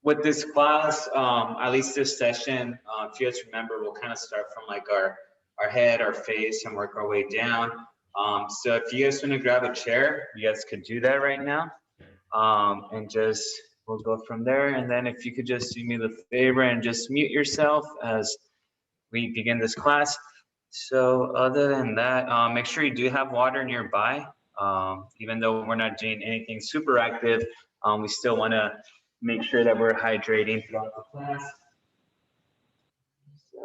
with this class, at least this session, if you guys remember, we'll kind of start from like our head, our face, and work our way down. So if you guys want to grab a chair, you guys could do that right now. And just, we'll go from there. And then if you could just do me the favor and just mute yourself as we begin this class. So other than that, make sure you do have water nearby. Even though we're not doing anything super active, we still want to make sure that we're hydrating throughout the class. So,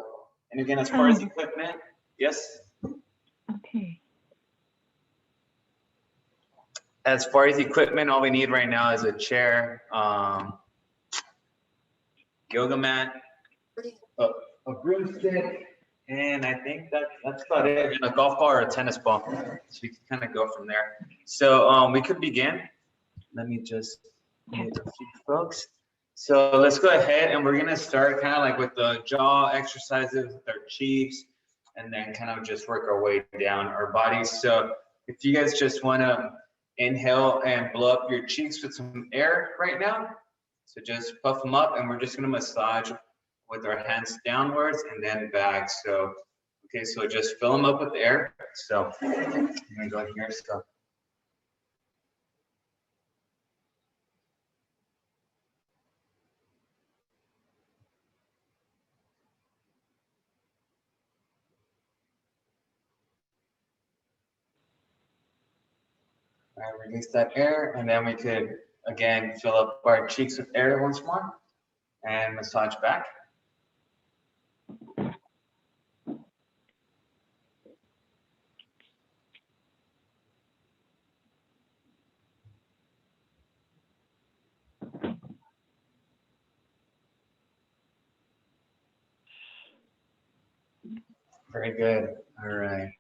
and again, as far as equipment, yes? Okay. As far as equipment, all we need right now is a chair, yoga mat, a broomstick, and I think that's about it. And a golf ball or a tennis ball. So we can kind of go from there. So we could begin. Let me just get a few folks. So let's go ahead and we're gonna start kind of like with the jaw exercises with our cheeks, and then kind of just work our way down our bodies. So if you guys just wanna inhale and blow up your cheeks with some air right now. So just puff them up, and we're just gonna massage with our hands downwards and then back. So, okay, so just fill them up with air. So I'm gonna go here, so. All right, release that air, and then we could, again, fill up our cheeks with air once more and massage back. Very good. All right.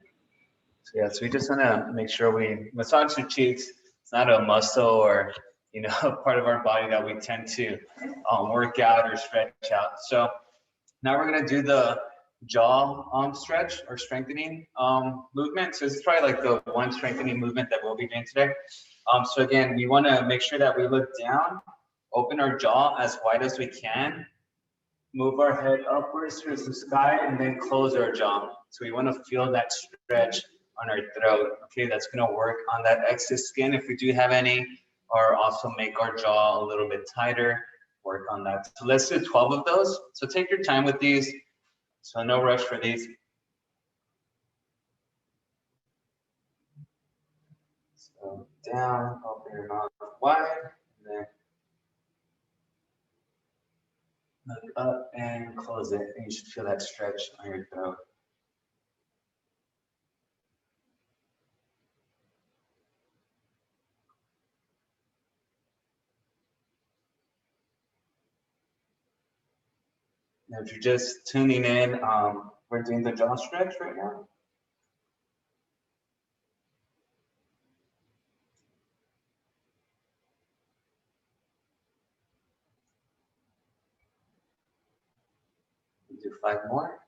So yeah, so we just want to make sure we massage the cheeks. It's not a muscle or, you know, part of our body that we tend to work out or stretch out. So now we're gonna do the jaw stretch or strengthening movement. So this is probably like the one strengthening movement that we'll be doing today. So again, we want to make sure that we look down, open our jaw as wide as we can, move our head upwards towards the sky, and then close our jaw. So we want to feel that stretch on our throat. Okay, that's going to work on that excess skin if we do have any, or also make our jaw a little bit tighter, work on that. So let's do 12 of those. So take your time with these. So no rush for these. So down, open your mouth wide, and then look up and close it. And you should feel that stretch on your throat. Now, if you're just tuning in, we're doing the jaw stretch right now. We'll do 5 more.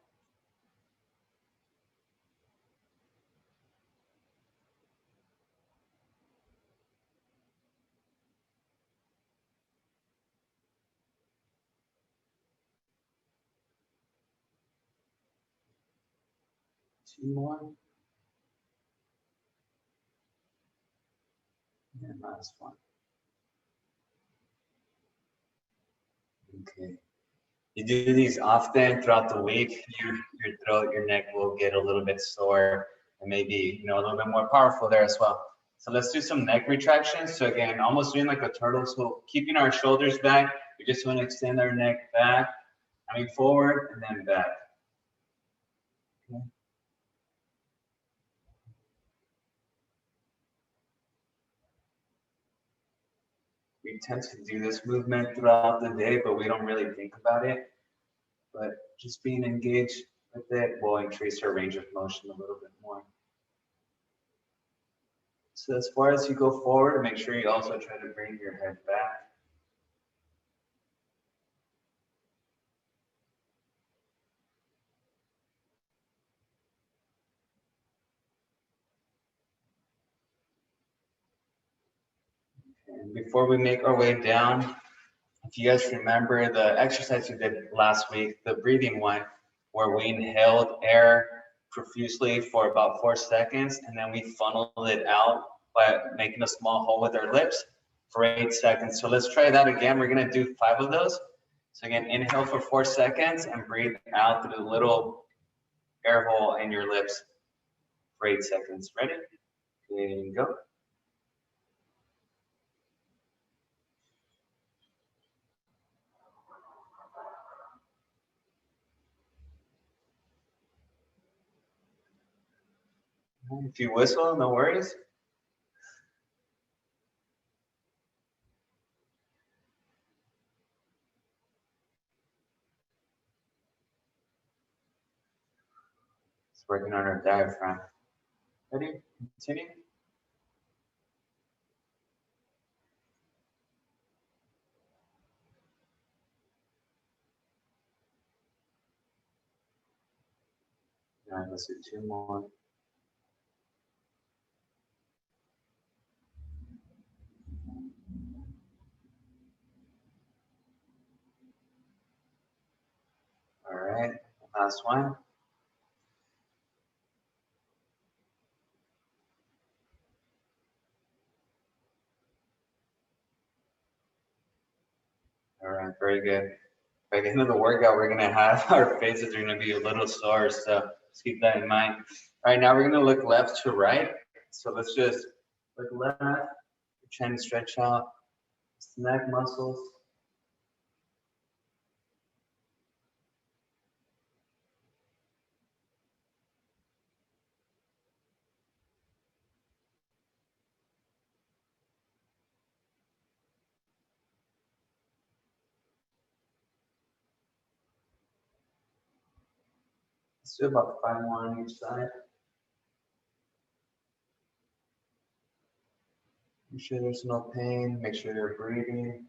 Two more. And last one. Okay. You do these often throughout the week, your throat, your neck will get a little bit sore and maybe, you know, a little bit more powerful there as well. So let's do some neck retractions. So again, almost doing like a turtle. So keeping our shoulders back, we just want to extend our neck back, coming forward and then back. Okay. We tend to do this movement throughout the day, but we don't really think about it. But just being engaged with it will increase our range of motion a little bit more. So as far as you go forward, make sure you also try to bring your head back. And before we make our way down, if you guys remember the exercise we did last week, the breathing one, where we inhaled air profusely for about 4 seconds, and then we funneled it out by making a small hole with our lips for 8 seconds. So let's try that again. We're gonna do 5 of those. So again, inhale for 4 seconds and breathe out through the little air hole in your lips for 8 seconds. Ready? And go. If you whistle, no worries. It's working on our diaphragm. Ready? Continue. All right, let's do 2 more. All right, last one. All right, very good. By the end of the workout, we're gonna have our faces are gonna be a little sore, so just keep that in mind. All right, now we're gonna look left to right. So let's just look left, trying to stretch out neck muscles. Let's do about 5 more on each side. Make sure there's no pain. Make sure you're breathing.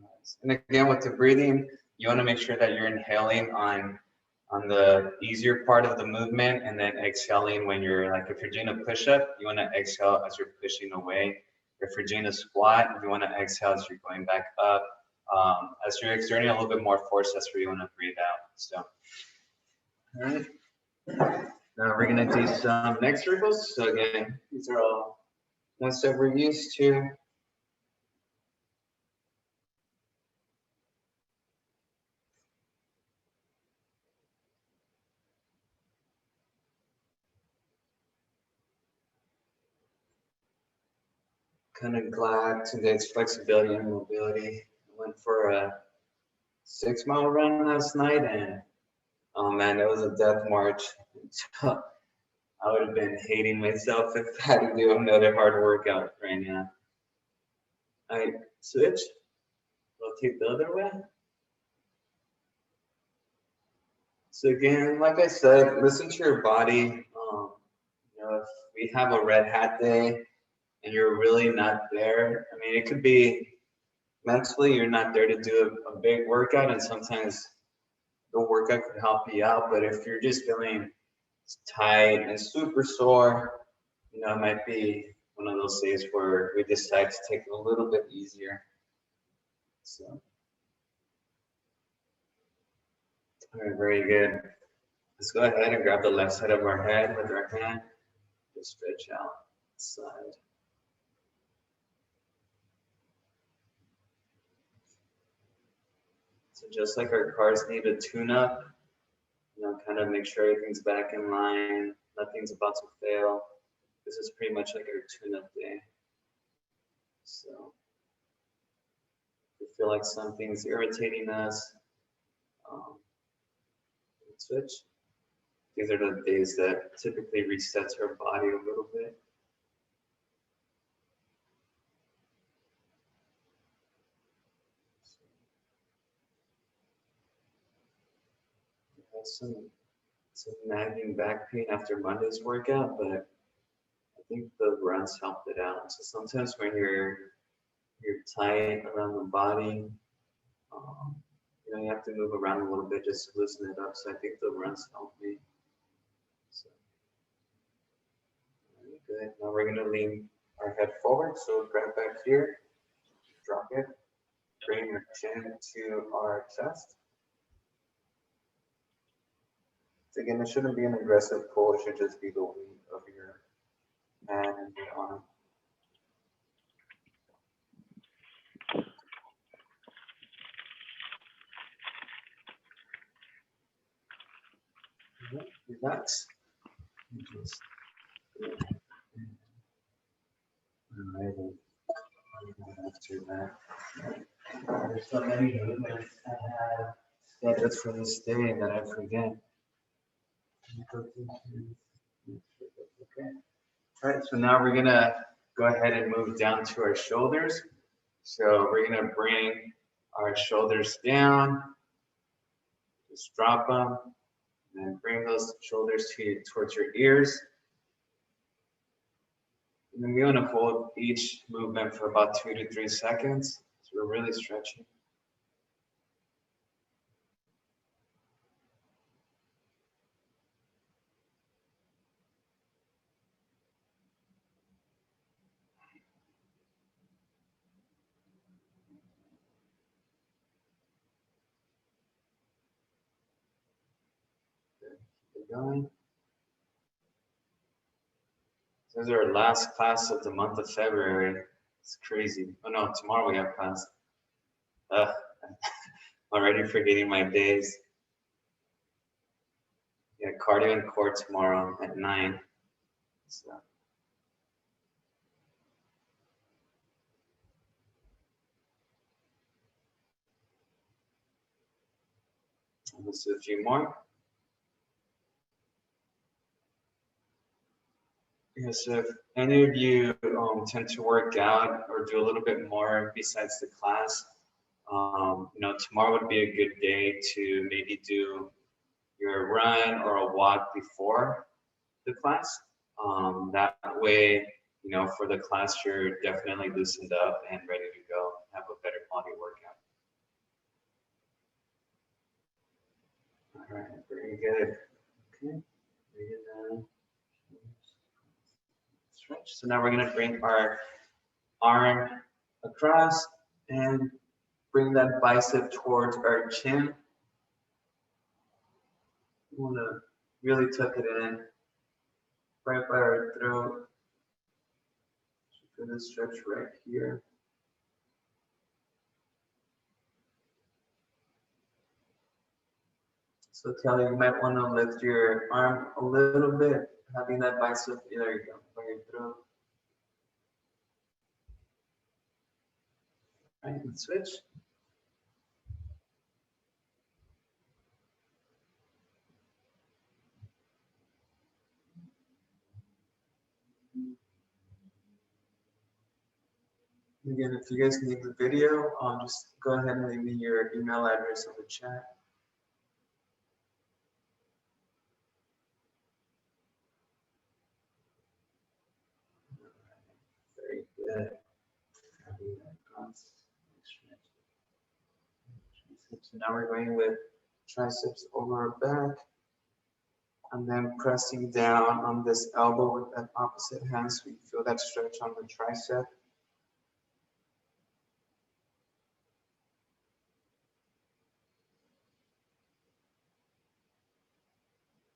Nice. And again, with the breathing, you want to make sure that you're inhaling on the easier part of the movement, and then exhaling when you're like, if you're doing a push-up, you want to exhale as you're pushing away. If you're doing a squat, you want to exhale as you're going back up. As you're exerting a little bit more force, that's where you want to breathe out. So, all right. Now we're gonna do some neck circles. So again, these are all ones that we're used to. Kind of glad today's flexibility and mobility. I went for a 6-mile run last night, and oh man, it was a death march. I would have been hating myself if I had to do another hard workout right now. All right, switch. Rotate the other way. So again, like I said, listen to your body. If we have a red hat day and you're really not there, I mean, it could be mentally you're not there to do a big workout, and sometimes the workout could help you out. But if you're just feeling tight and super sore, it might be one of those days where we decide to take it a little bit easier. So, all right, very good. Let's go ahead and grab the left side of our head with our hand. Just stretch out side. So just like our cars need a tune-up, kind of make sure everything's back in line, nothing's about to fail. This is pretty much like our tune-up day. So if we feel like something's irritating us, switch. These are the days that typically resets our body a little bit. Some nagging back pain after Monday's workout, but I think the runs helped it out. So sometimes when you're tight around the body, you have to move around a little bit just to loosen it up. So I think the runs help me. So Good. Now we're gonna lean our head forward. So grab back here, drop it, bring your chin to our chest. So again, it shouldn't be an aggressive pull. It should just be the weight of your hand and your arm. Relax. Alright. After that, there's so many movements I have scheduled for this day that I forget. Okay. All right, so now we're gonna go ahead and move down to our shoulders. So we're gonna bring our shoulders down, just drop them, and then bring those shoulders towards your ears. And then we want to hold each movement for about 2 to 3 seconds. So we're really stretching. Keep it going. This is our last class of the month of February. It's crazy. Oh no, tomorrow we have class. I'm already forgetting my days. Yeah, cardio and core tomorrow at 9. So. Let's do a few more. Yeah, so if any of you tend to work out or do a little bit more besides the class, tomorrow would be a good day to maybe do your run or a walk before the class. That way, for the class, you're definitely loosened up and ready to go, have a better quality workout. All right, very good. Okay, stretch. So now we're gonna bring our arm across and bring that bicep towards our chin. We want to really tuck it in right by our throat. Feel this stretch right here. So Kelly, you might want to lift your arm a little bit, having that bicep. There you go, by your throat. All right, and switch. Again, if you guys need the video, just go ahead and leave me your email address in the chat. Very good. So now we're going with triceps over our back, and then pressing down on this elbow with that opposite hand so you feel that stretch on the tricep.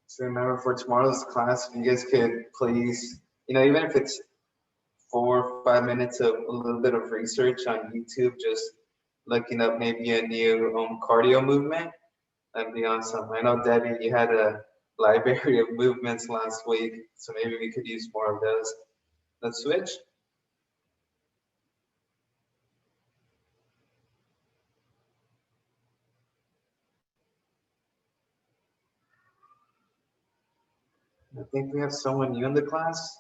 So remember for tomorrow's class, if you guys could please, even if it's 4 or 5 minutes of a little bit of research on YouTube, just looking up maybe a new cardio movement, that'd be awesome. I know, Debbie, you had a library of movements last week, so maybe we could use more of those. Let's switch. I think we have someone new in the class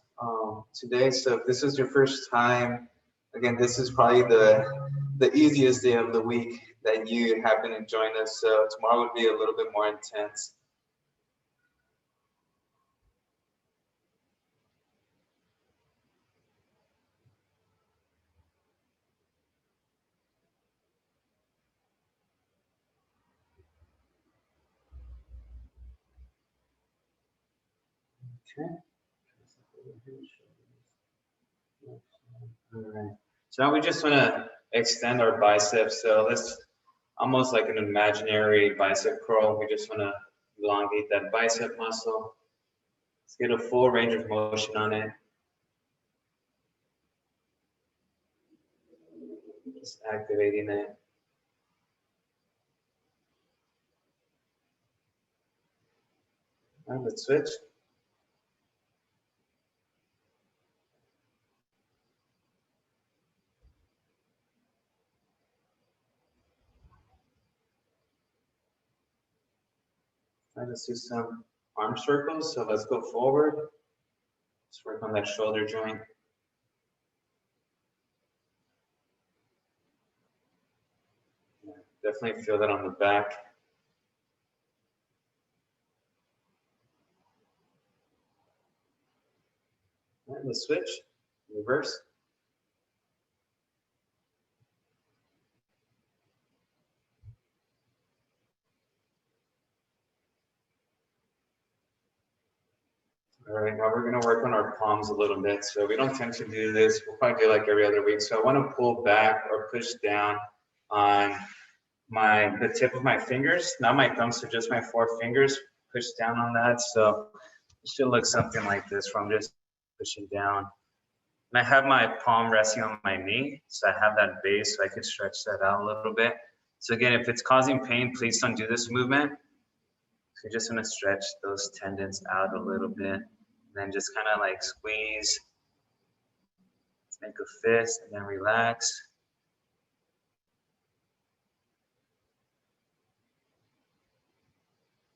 today, so if this is your first time, again, this is probably the easiest day of the week that you happen to join us, so tomorrow would be a little bit more intense. Okay. All right. So now we just want to extend our biceps. So let's almost like an imaginary bicep curl. We just want to elongate that bicep muscle. Let's get a full range of motion on it. Just activating it. All right, let's switch. All right, let's do some arm circles. So let's go forward. Let's work on that shoulder joint. Yeah, definitely feel that on the back. All right, let's switch. Reverse. All right, now we're going to work on our palms a little bit. So we don't tend to do this. We'll probably do like every other week. So I want to pull back or push down on the tip of my fingers, not my thumbs, so just my 4 fingers. Push down on that. So it should look something like this from just pushing down. And I have my palm resting on my knee, so I have that base, so I can stretch that out a little bit. So again, if it's causing pain, please don't do this movement. So you're just gonna stretch those tendons out a little bit, and then just kind of like squeeze, make a fist, and then relax.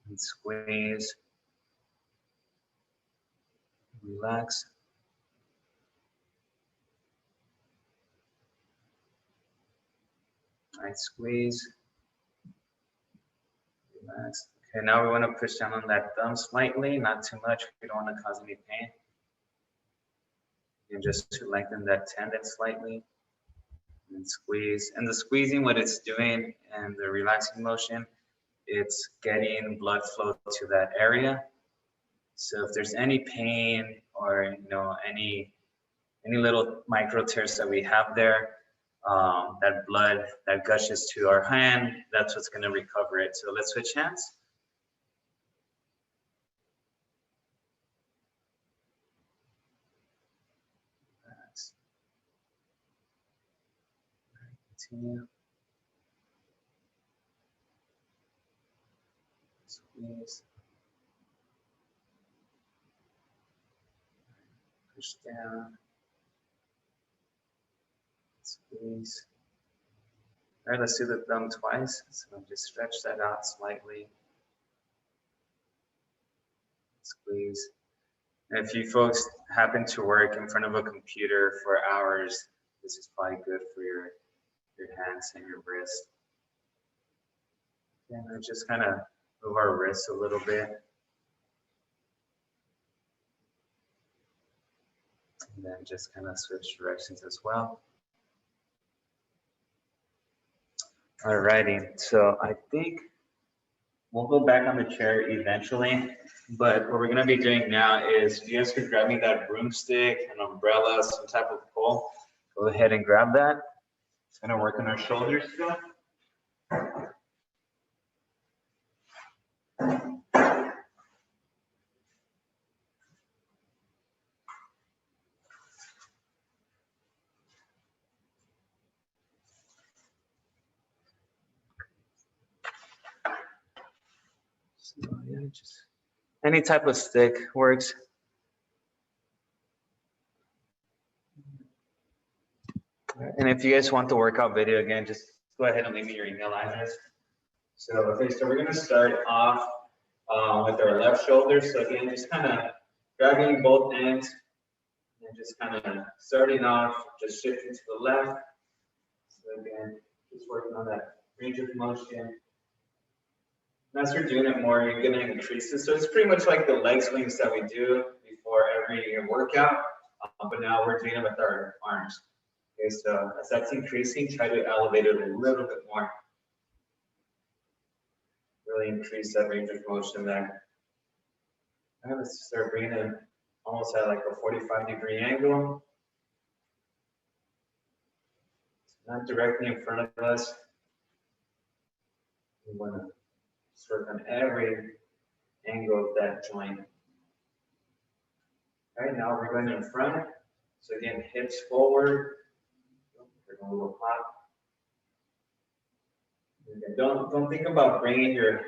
And squeeze, relax. All right, squeeze, relax. Okay, now we want to push down on that thumb slightly, not too much. We don't want to cause any pain. And just to lengthen that tendon slightly. And squeeze. And the squeezing, what it's doing, and the relaxing motion, it's getting blood flow to that area. So if there's any pain or any little micro tears that we have there, that blood that gushes to our hand, that's what's going to recover it. So let's switch hands. Continue. Squeeze. Push down. Squeeze. All right, let's do the thumb twice. So just stretch that out slightly. Squeeze. And if you folks happen to work in front of a computer for hours, this is probably good for your hands and your wrist. And then just kind of move our wrists a little bit. And then just kind of switch directions as well. Alrighty, so I think we'll go back on the chair eventually, but what we're gonna be doing now is, if you guys could grab me that broomstick, an umbrella, some type of pole, go ahead and grab that. It's gonna work on our shoulders still. So yeah, just any type of stick works. And if you guys want the workout video again, just go ahead and leave me your email address. So, okay, so we're gonna start off with our left shoulder. So again, just kind of grabbing both ends and just kind of starting off, just shifting to the left. So again, just working on that range of motion. As you're doing it more, you're gonna increase it. So it's pretty much like the leg swings that we do before every workout, but now we're doing it with our arms. Okay, so as that's increasing, try to elevate it a little bit more. Really increase that range of motion there. All right, let's start bringing it almost at like a 45-degree angle. not directly in front of us. We want to work on every angle of that joint. All right, now we're going in front. So again, hips forward. A little pop. Don't think about bringing your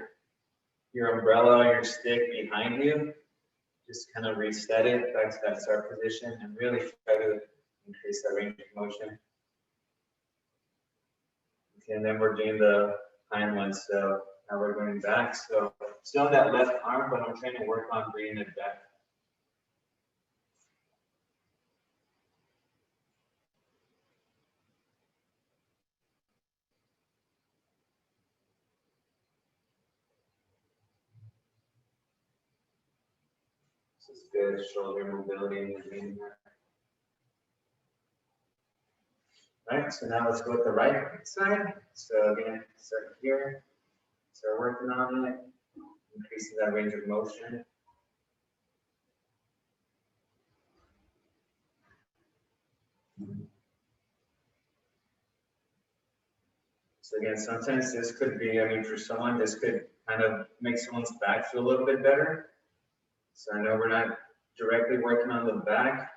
umbrella or your stick behind you. Just kind of reset it back to that start position and really try to increase that range of motion. Okay, and then we're doing the hind one. So now we're going back. So still on that left arm, but I'm trying to work on bringing it back. This is good shoulder mobility in between here. All right, so now let's go with the right side. So again, start here. Start working on it, increasing that range of motion. So again, sometimes this could be, I mean, for someone, this could kind of make someone's back feel a little bit better. So I know we're not directly working on the back,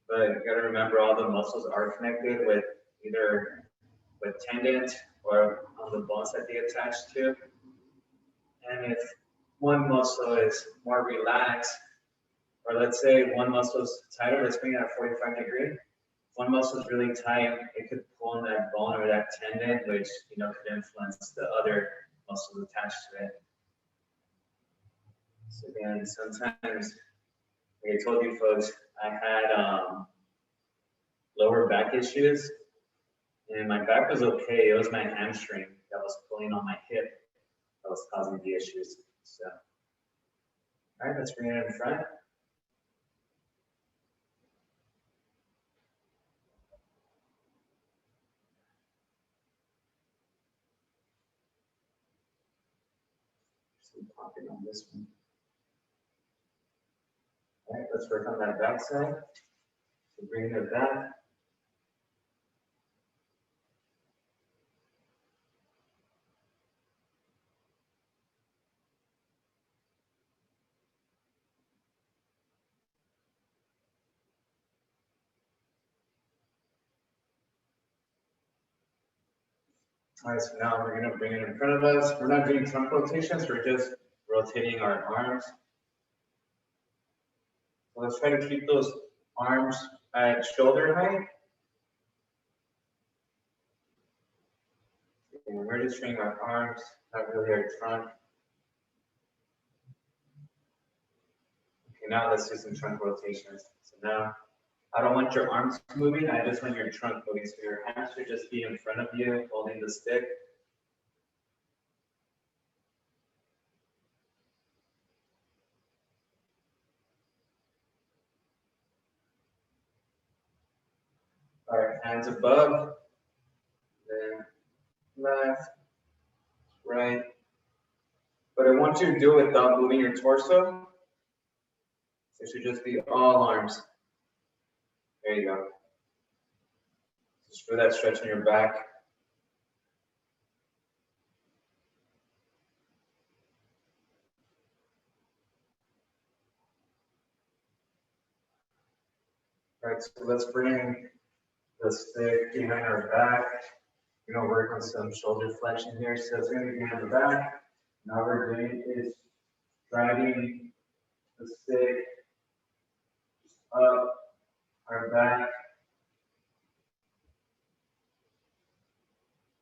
but you got to remember all the muscles are connected with either with tendons or on the bones that they attach to. And if one muscle is more relaxed, or let's say one muscle is tighter, let's bring it at 45 degrees. If one muscle is really tight, it could pull on that bone or that tendon, which could influence the other muscles attached to it. So again, sometimes, like I told you folks, I had lower back issues, and my back was okay. It was my hamstring that was pulling on my hip that was causing the issues. So, all right, let's bring it in front. Some popping on this one. All right, let's work on that back side. So bring it back. All right, so now we're going to bring it in front of us. We're not doing trunk rotations, we're just rotating our arms. So let's try to keep those arms at shoulder height. And we're just showing our arms, not really our trunk. Okay, now let's do some trunk rotations. So now, I don't want your arms moving, I just want your trunk moving. So your hands should just be in front of you, holding the stick. All right, hands above, then left, right. But I want you to do it without moving your torso. So it should just be all arms. There you go. Just feel that stretch in your back. All right, so let's bring the stick behind our back. We're going to work on some shoulder flexion here. So it's going to be behind the back. Now we're doing is driving the stick up our back.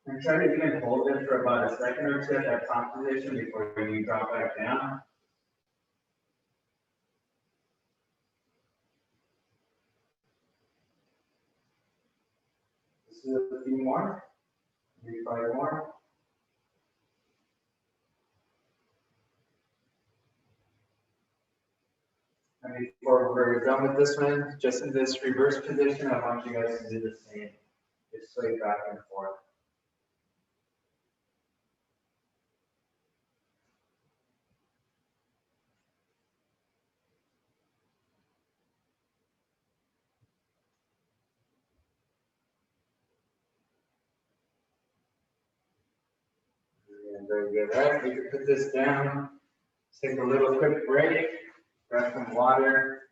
And try to even hold it for about a second or two at that top position before you drop back down. This is a few more, maybe 5 more. And before we're done with this one, just in this reverse position, I want you guys to do the same. Just sway back and forth. Very good. All right, we can put this down. Take a little quick break. Grab some water.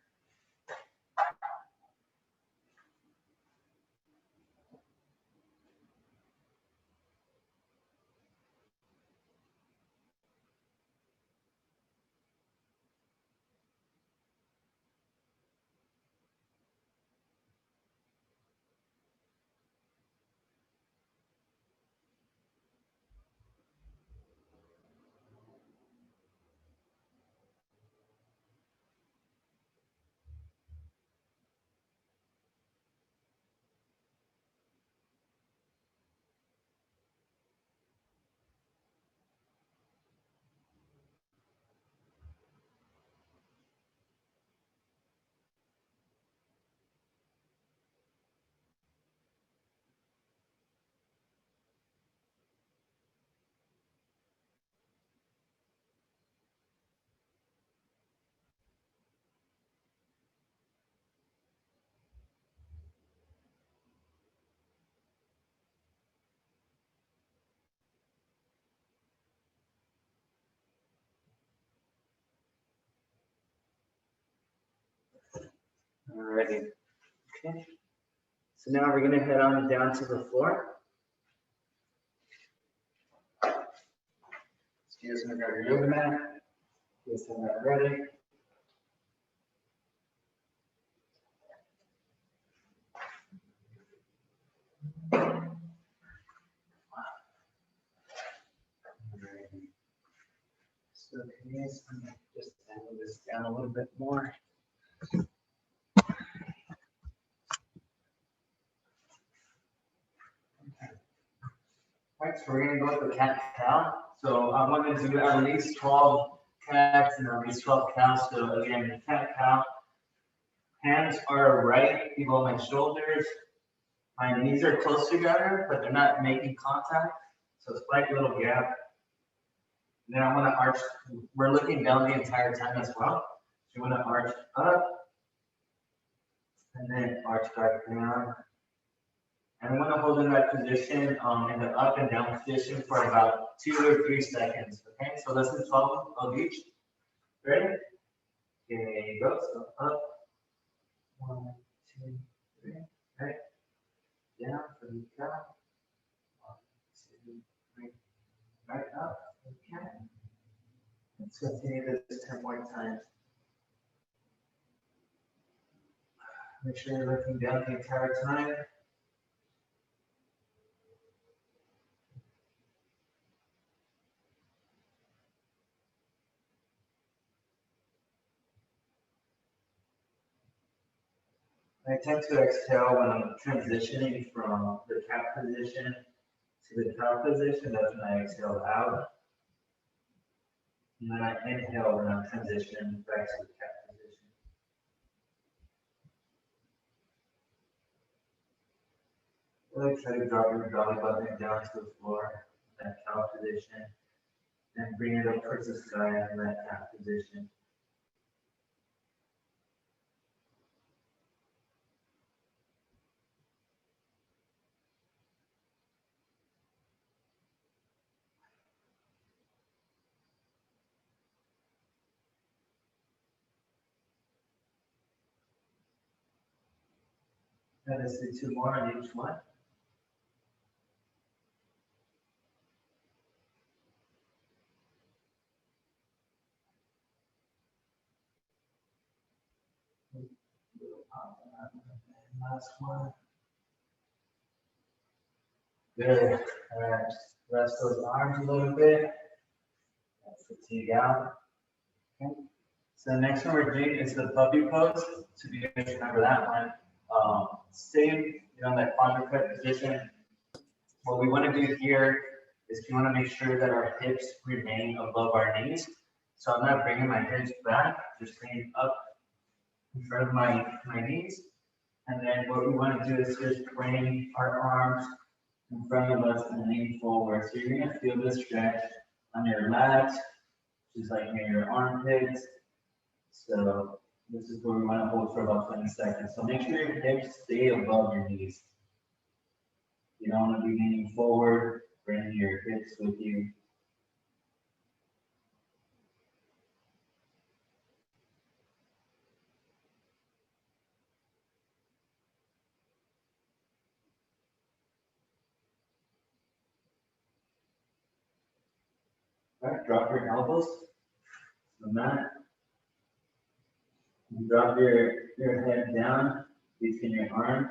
Alrighty. Okay. So now we're gonna head on down to the floor. So you guys gonna grab your yoga mat. You guys have that ready. So guys, I'm gonna just angle this down a little bit more. All right, so we're gonna go with the cat cow. So I want to do at least 12 cats and at least 12 cows. So again, the cat cow. Hands are right below my shoulders. My knees are close together, but they're not making contact. So slight little gap. And then I want to arch. We're looking down the entire time as well. So you want to arch up and then arch back down. And I want to hold in that position in the up and down position for about 2 or 3 seconds. Okay, so let's do 12 of each. Ready? There you go. So up. 1, 2, 3. Right. Down for the cow. 1, 2, 3. Right up. Okay. Let's continue this 10 more times. Make sure you're looking down the entire time. I tend to exhale when I'm transitioning from the cat position to the cow position. That's when I exhale out. And then I inhale when I'm transitioning back to the cat position. Really try to drop your belly button down to the floor, that cow position, and bring it up towards the sky in that cat position. And let's do 2 more on each one. Last one. Good. All right. Rest those arms a little bit. Fatigue out. Okay. So the next one we're doing is the puppy pose. So you guys remember that one. Same, that quadruped position. What we want to do here is we want to make sure that our hips remain above our knees. So I'm not bringing my hips back, just bringing up in front of my knees. And then what we want to do is just bring our arms in front of us and lean forward. So you're going to feel this stretch on your lats, just like near your armpits. So this is where we want to hold for about 20 seconds. So make sure your hips stay above your knees. You don't want to be leaning forward, bring your hips with you. All right, drop your elbows on that. And drop your head down between your arms.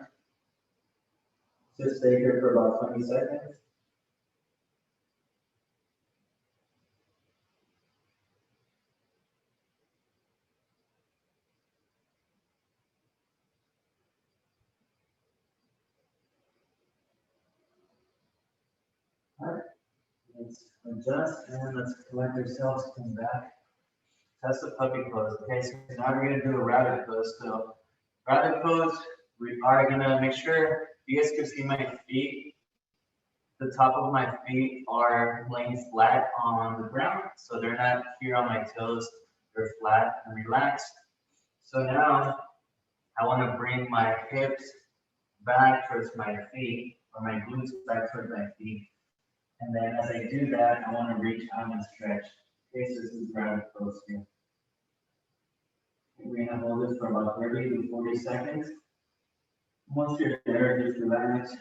Just stay here for about 20 seconds. All right, let's adjust and let's collect ourselves, come back. That's the puppy pose. Okay, so now we're gonna do a rabbit pose. So rabbit pose, we are gonna make sure you guys can see my feet. The top of my feet are laying flat on the ground, so they're not here on my toes. They're flat and relaxed. So now I want to bring my hips back towards my feet, or my glutes back towards my feet. And then as I do that, I want to reach out and stretch. Okay, so this is rabbit pose here. We're gonna hold this for about 30 to 40 seconds. Once you're there, just relax.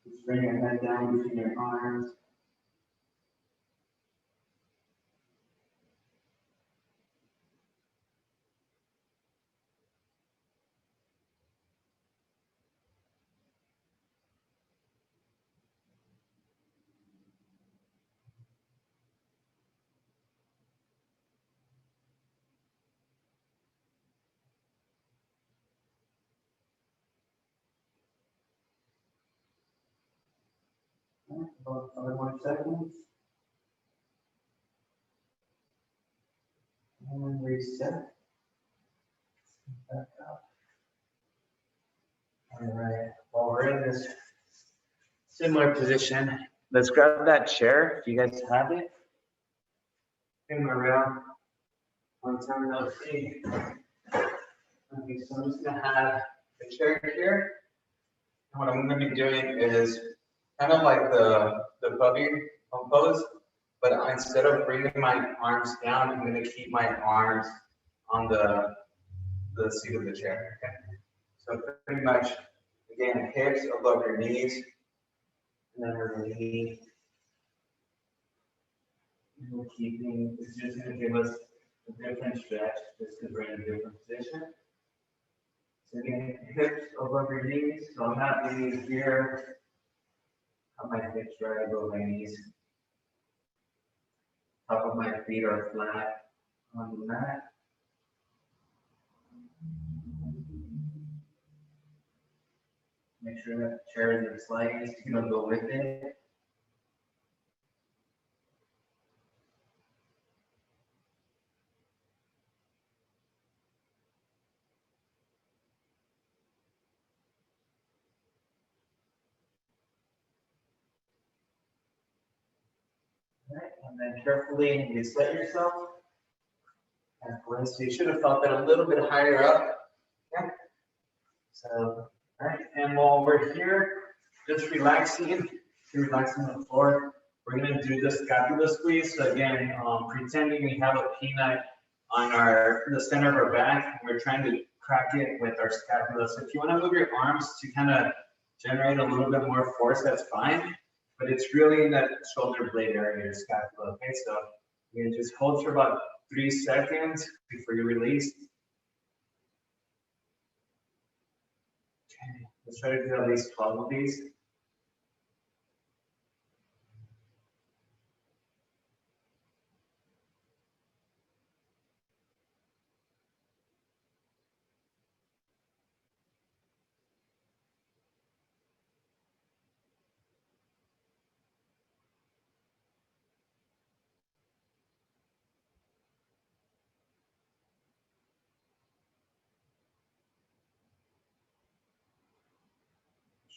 Just bring your head down between your arms. About 5 more seconds. And reset. Back up. All right. While we're in this similar position, let's grab that chair if you guys have it. Spin around. One time, no see. Okay, so I'm just gonna have the chair here. And what I'm gonna be doing is kind of like the puppy pose, but instead of bringing my arms down, I'm gonna keep my arms on the seat of the chair. Okay. So pretty much, again, hips above your knees, and then release. And we're keeping, it's just gonna give us a different stretch, just because we're in a different position. So again, hips above your knees, so I'm not leaning here. Have my hips right above my knees. Top of my feet are flat on the mat. Make sure that the chair isn't sliding, you don't go with it. All right, and then carefully reset yourself. And so you should have felt that a little bit higher up. Okay. So, all right, and while we're here, just relaxing the floor, we're gonna do the scapula squeeze. So again, pretending we have a peanut on the center of our back, and we're trying to crack it with our scapula. So if you wanna move your arms to kind of generate a little bit more force, that's fine. But it's really in that shoulder blade area, your scapula. Okay, so you can just hold for about 3 seconds before you release. Okay, let's try to do at least 12 of these.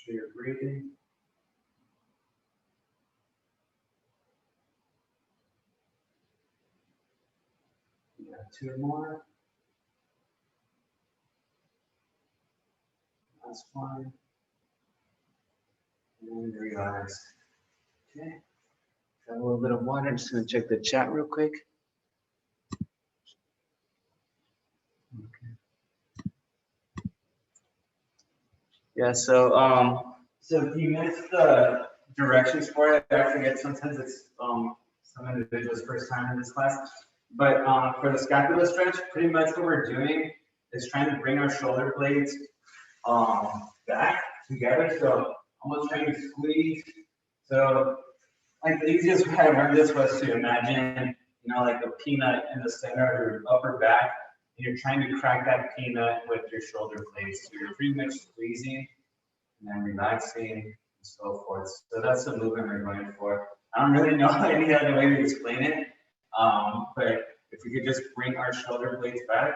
Sure you're breathing. We got 2 more. Last one. And relax. Okay. Got a little bit of water. I'm just gonna check the chat real quick. Okay. Yeah, so if you missed the directions for it. I forget, sometimes it's some individuals' first time in this class. But for the scapula stretch, pretty much what we're doing is trying to bring our shoulder blades back together. So almost trying to squeeze. So like the easiest way I learned this was to imagine, you know, like a peanut in the center of your upper back, and you're trying to crack that peanut with your shoulder blades. So you're pretty much squeezing and then relaxing and so forth. So that's the movement we're going for. I don't really know any other way to explain it, but if we could just bring our shoulder blades back,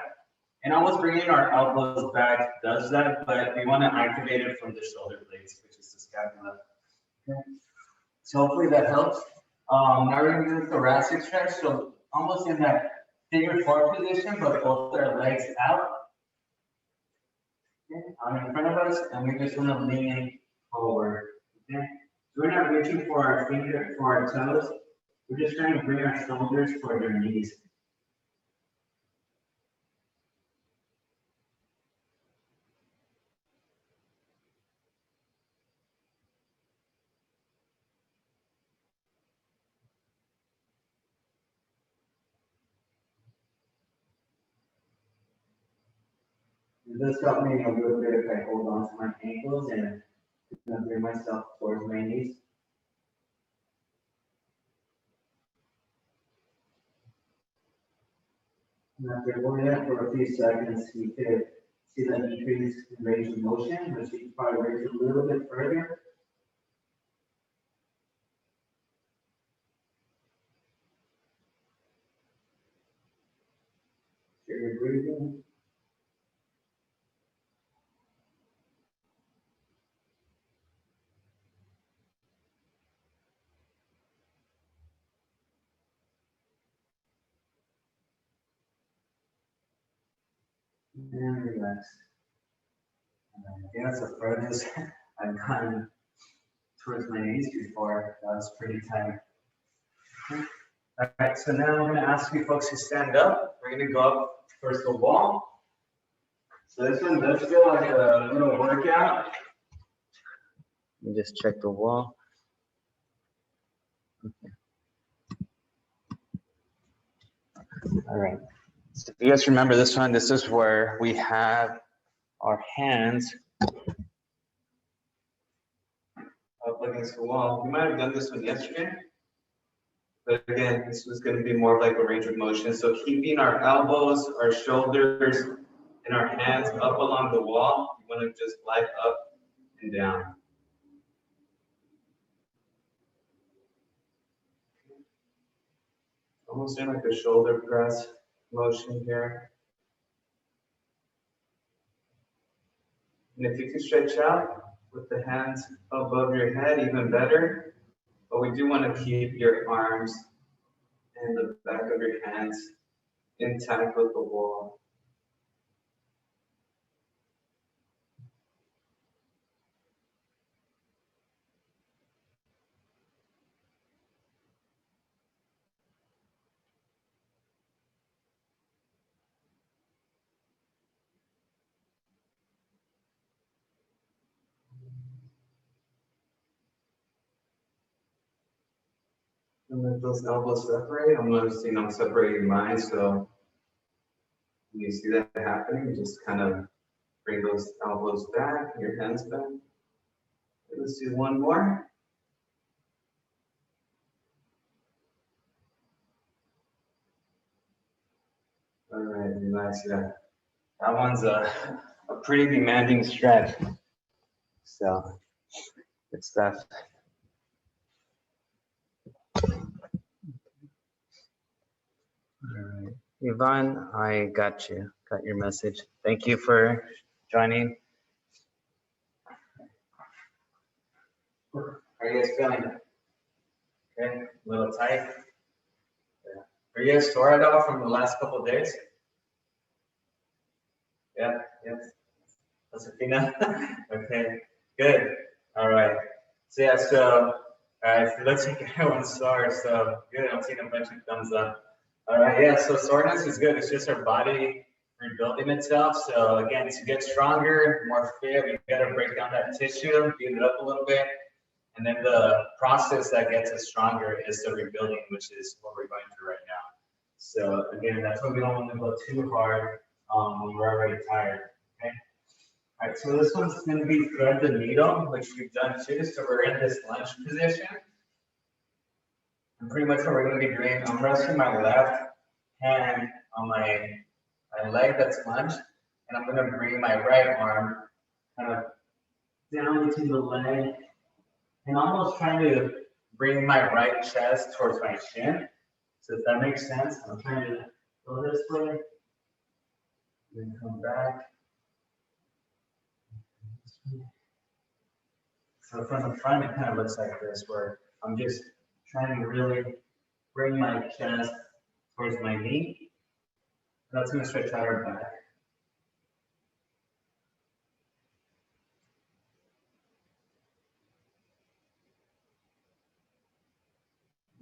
and almost bringing our elbows back does that, but we want to activate it from the shoulder blades, which is the scapula. Okay. So hopefully that helps. Now we're going to do the thoracic stretch. So almost in that figure four position, but both our legs out. Okay. In front of us, and we just want to lean forward. Okay. So we're not reaching for our finger, for our toes. We're just trying to bring our shoulders toward our knees. It does help me a little bit if I hold on to my ankles and bring myself towards my knees. And after holding that for a few seconds, you could see that increase in range of motion, which you can probably raise a little bit further. So you're breathing. And relax. I think that's the furthest I've gone towards my knees before. That was pretty tight. All right, so now I'm going to ask you folks to stand up. We're going to go up towards the wall. So this one does feel like a little workout. Let me just check the wall. Okay. All right. So if you guys remember this one, this is where we have our hands up against the wall. We might have done this one yesterday, but again, this was going to be more of like a range of motion. So keeping our elbows, our shoulders, and our hands up along the wall, you want to just glide up and down. Almost doing like a shoulder press motion here. And if you can stretch out with the hands above your head, even better. But we do want to keep your arms and the back of your hands intact with the wall. And let those elbows separate. I'm noticing I'm separating mine, so when you see that happening, just kind of bring those elbows back, your hands back. Let's do one more. All right, relax that. That one's a pretty demanding stretch. So, good stuff. All right, Yvonne, I got you. Got your message. Thank you for joining. How are you guys feeling? Okay, a little tight. Yeah. Are you guys sore at all from the last couple of days? Yeah, yes. Josefina? Okay, good. All right. So yeah, so it looks like everyone's sore, so good. I'm seeing a bunch of thumbs up. All right, yeah, so soreness is good. It's just our body rebuilding itself. So again, to get stronger, more fit, we gotta break down that tissue, build it up a little bit. And then the process that gets us stronger is the rebuilding, which is what we're going through right now. So again, that's why we don't want to go too hard when we're already tired. Okay. All right. So this one's going to be thread the needle, which we've done too. So we're in this lunge position. And pretty much what we're going to be doing, I'm resting my left hand on my leg that's lunged, and I'm going to bring my right arm kind of down between the leg and almost trying to bring my right chest towards my shin. So if that makes sense, I'm trying to go this way, then come back. So from the front, it kind of looks like this, where I'm just trying to really bring my chest towards my knee. That's going to stretch out our back.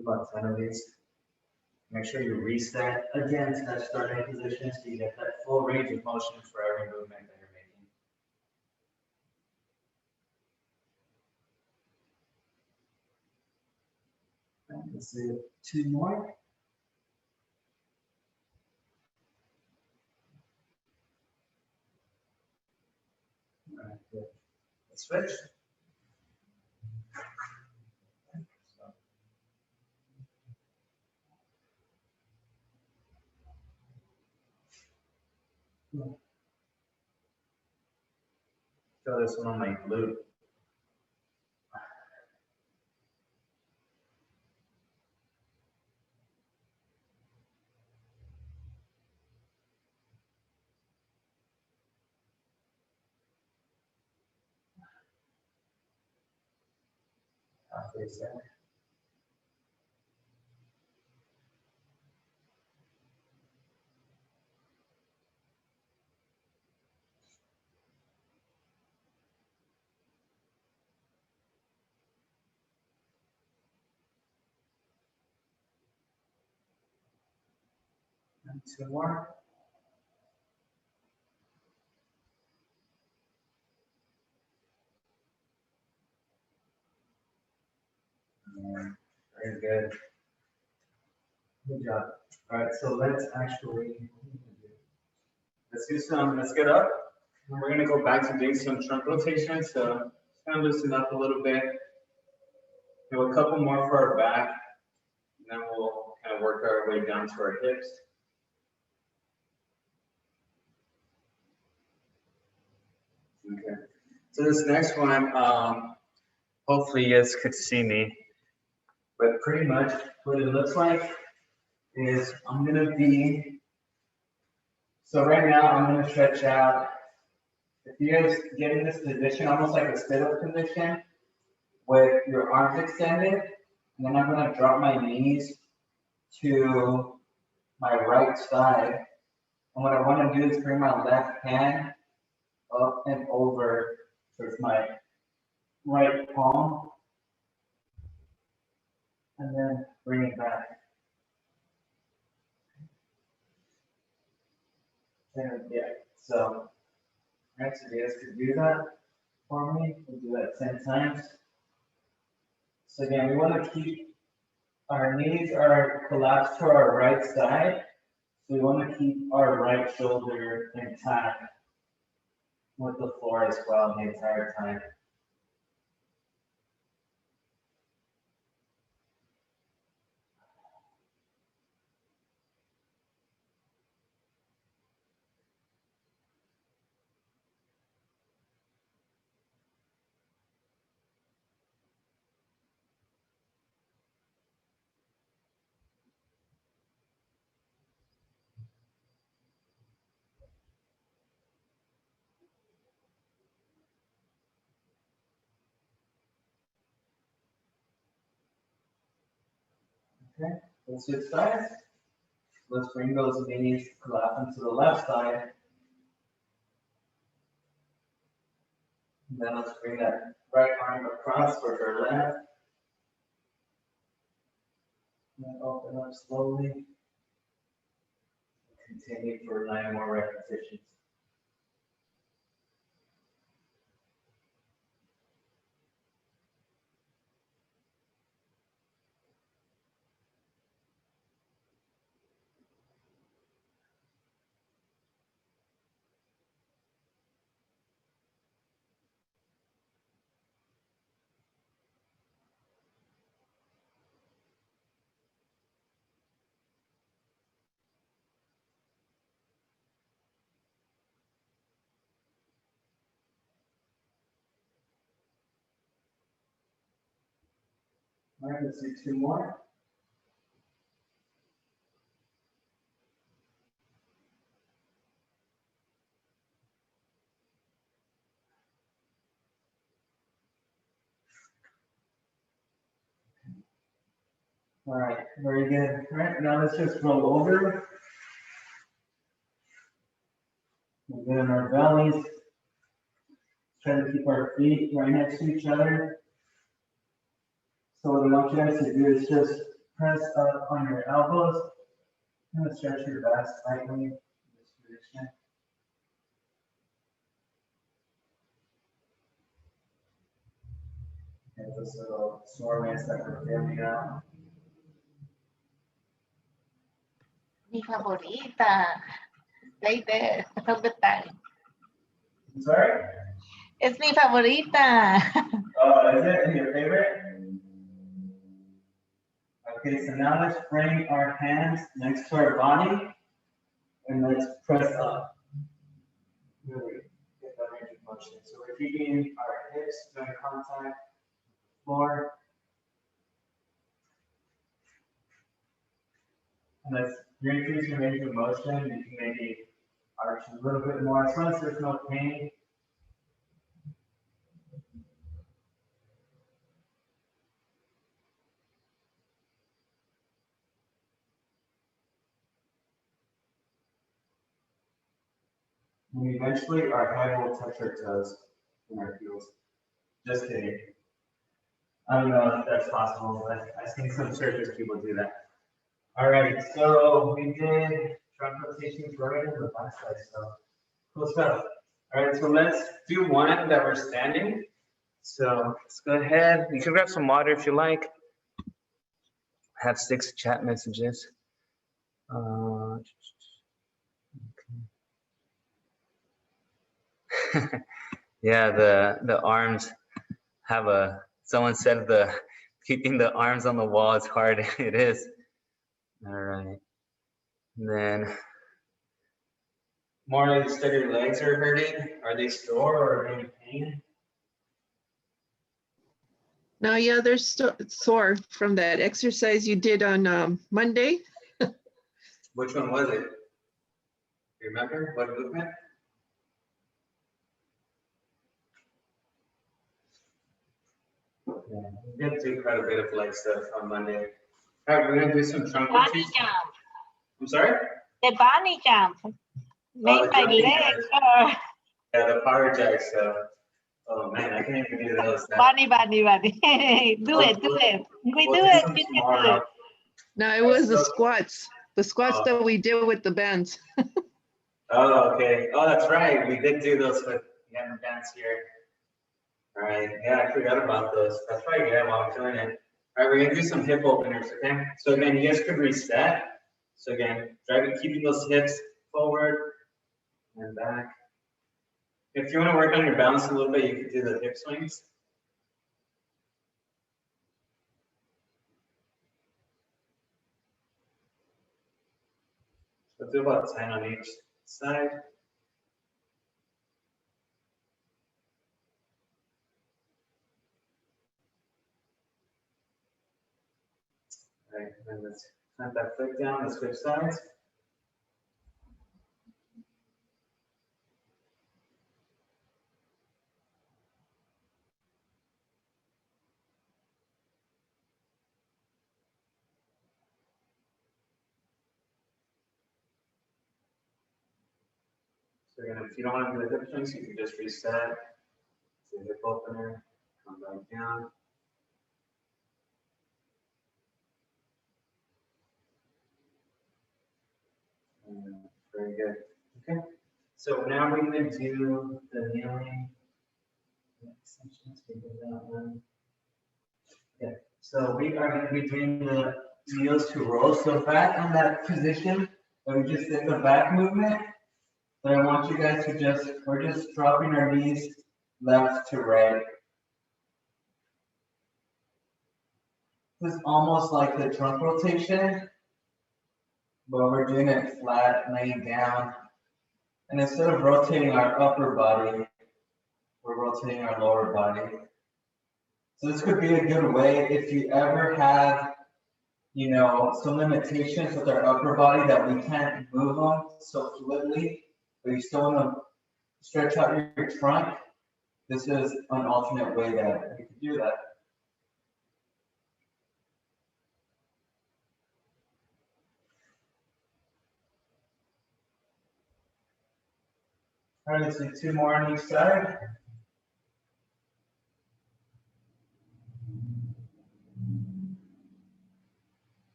About 10 of these. Make sure you reset again to that starting position so you get that full range of motion for every movement that you're making. Let's do 2 more. All right, good. Let's switch. Feel this one on my glute. Halfway there. And 2 more. Very good. Good job. All right, so let's let's get up. And we're going to go back to doing some trunk rotation. So kind of loosen up a little bit. Do a couple more for our back. And then we'll kind of work our way down to our hips. Okay. So this next one, hopefully you guys could see me. But pretty much what it looks like is I'm going to be, so right now I'm going to stretch out. If you guys get in this position, almost like a sit-up position, with your arms extended, and then I'm going to drop my knees to my right side. And what I want to do is bring my left hand up and over towards my right palm, and then bring it back. And yeah, so next, if you guys could do that for me, we'll do that 10 times. So again, we want to keep our knees are collapsed to our right side. So we want to keep our right shoulder intact with the floor as well the entire time. Okay, let's switch sides. Let's bring those knees collapsing to the left side. And then let's bring that right arm across towards our left. And then open up slowly. Continue for 9 more repetitions. All right, let's do 2 more. All right, very good. All right, now let's just roll over. We'll get in our bellies. Try to keep our feet right next to each other. So what I want you guys to do is just press up on your elbows and stretch your back slightly in this position. Get those little soreness that we're feeling out. Mi favorita. Right there. All the time. I'm sorry? Es mi favorita. Oh, is it your favorite? Okay, so now let's bring our hands next to our body and let's press up. Really get that range of motion. So we're keeping our hips in contact with the floor. And let's increase your range of motion. You can maybe arch a little bit more as long as there's no pain. And eventually our head will touch our toes and our heels. Just kidding. I don't know if that's possible, but I've seen some surgeons people do that. All right, so we did trunk rotations right in the back side, so cool stuff. All right, so let's do one that we're standing. So let's go ahead. You can grab some water if you like. I have 6 chat messages. Yeah, the arms have a. Someone said the keeping the arms on the wall is hard. It is. All right. And then more you said your legs are hurting. Are they sore or in pain? No, yeah, they're sore from that exercise you did on Monday. Which one was it? You remember what movement? Yeah, we did do quite a bit of leg stuff on Monday. All right, we're gonna do some trunk Bunny rotations. jump. I'm sorry? The bunny jump. Make the my jumping legs jacks. hurt. Yeah, the power jack stuff. Oh man, I can't even do those. Bunny. Do it. We We'll do do it. some We can do tomorrow. it. No, it was the squats. The squats that we did with the bands. Oh, okay. Oh, that's right. We did do those with the bands here. All right. Yeah, I forgot about those. That's right. Yeah, while I'm doing it. All right, we're gonna do some hip openers. Okay. So again, you guys could reset. So again, keeping those hips forward and back. If you want to work on your balance a little bit, you could do the hip swings. So do about 10 on each side. All right, then let's plant that foot down, let's switch sides. So again, if you don't want to do the hip swings, you can just reset. The hip opener, come back down. Very good. Okay. So now we're going to do the kneeling extensions. We did that one. Okay. So we are going to be doing the heels to roll. So back on that position that we just did the back movement. But I want you guys to we're just dropping our knees left to right. This is almost like the trunk rotation, but we're doing it flat, laying down. And instead of rotating our upper body, we're rotating our lower body. So this could be a good way if you ever have, you know, some limitations with our upper body that we can't move them so fluidly, but you still want to stretch out your trunk. This is an alternate way that you can do that. All right, let's do 2 more on each side.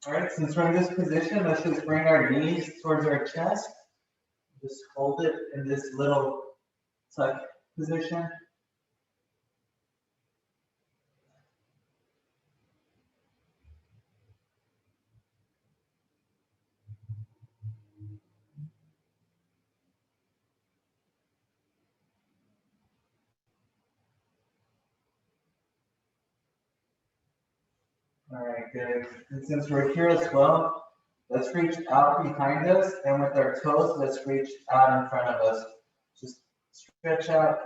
All right, since we're in this position, let's just bring our knees towards our chest. Just hold it in this little tuck position. All right, good. And since we're here as well, let's reach out behind us, and with our toes, let's reach out in front of us. Just stretch out.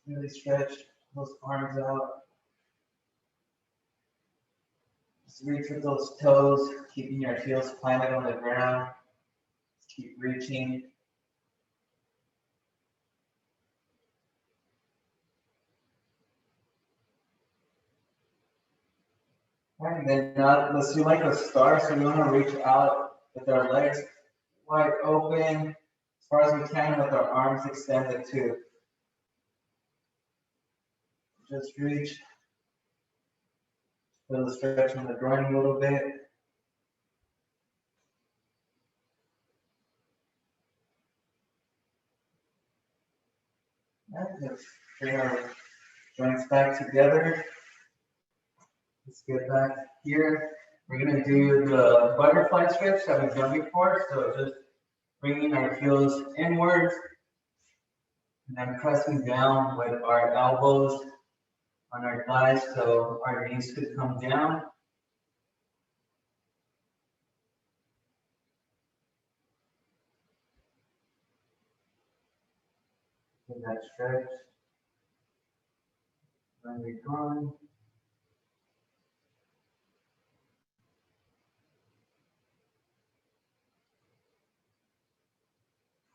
Really stretch those arms out. Just reach with those toes, keeping your heels planted on the ground. Just keep reaching. And then let's do like a star. So we want to reach out with our legs wide open as far as we can, with our arms extended too. Just reach. Feel the stretch on the groin a little bit. And let's bring our joints back together. Let's get back here. We're going to do the butterfly stretch that we've done before. So just bringing our heels inwards and then pressing down with our elbows on our thighs so our knees could come down. Get that stretch. Then we groin.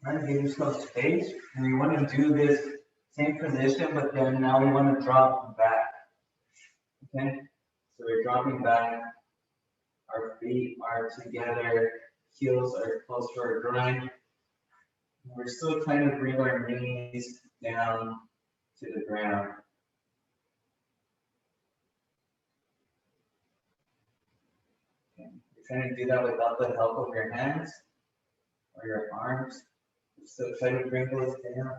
And give yourself space. And we want to do this same position, but then now we want to drop back. Okay? So we're dropping back. Our feet are together. Heels are close to our groin. We're still trying to bring our knees down to the ground. Okay. You're trying to do that without the help of your hands or your arms. So try to bring those down.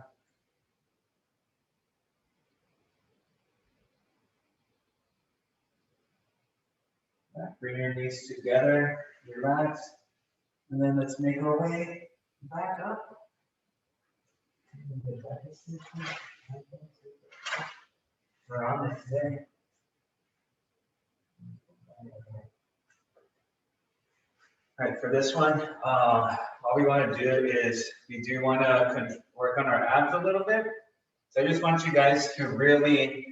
Bring your knees together, relax, and then let's make our way back up. We're on it today. All right, for this one, all we want to do is we do want to work on our abs a little bit. So I just want you guys to really,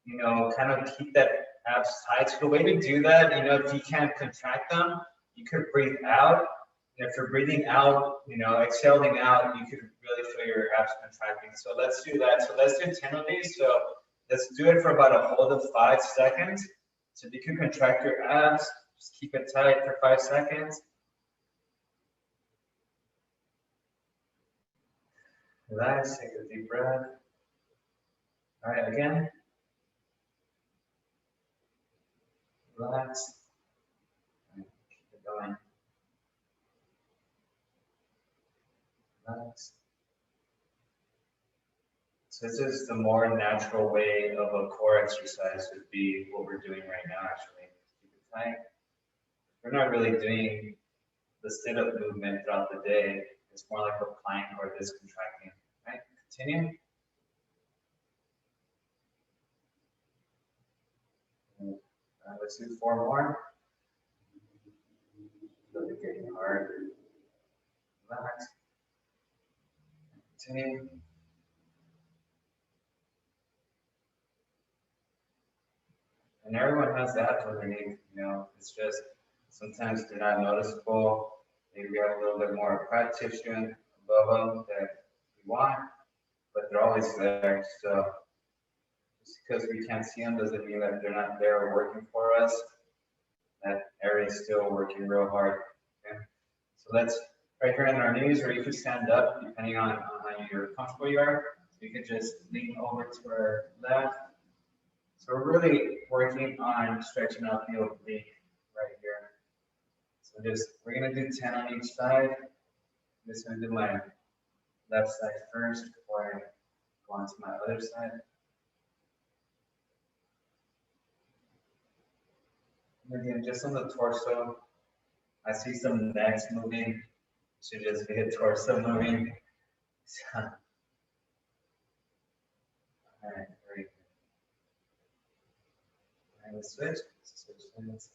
you know, kind of keep that abs tight. So the way to do that, you know, if you can't contract them, you could breathe out. And if you're breathing out, you know, exhaling out, you could really feel your abs contracting. So let's do that. So let's do 10 of these. So let's do it for about a hold of 5 seconds. So if you can contract your abs, just keep it tight for 5 seconds. Relax, take a deep breath. All right, again. Relax. Keep it going. Relax. So this is the more natural way of a core exercise would be what we're doing right now, actually. Keep it tight. We're not really doing the sit-up movement throughout the day. It's more like a plank or this contracting. Right? Continue. Let's do 4 more. Really getting hard. Relax. Continue. And everyone has that underneath, it's just sometimes they're not noticeable. Maybe we have a little bit more fat tissue above them that we want, but they're always there. So just because we can't see them doesn't mean that they're not there working for us. That area is still working real hard. Okay? So that's right here on our knees, or you could stand up depending on how you're comfortable you are. So you could just lean over to our left. So we're really working on stretching out the oblique right here. So we're gonna do 10 on each side. I'm just gonna do my left side first before I go on to my other side. And again, just on the torso, I see some necks moving. Should just be a torso moving. All right, very good. All right, let's switch. Hands.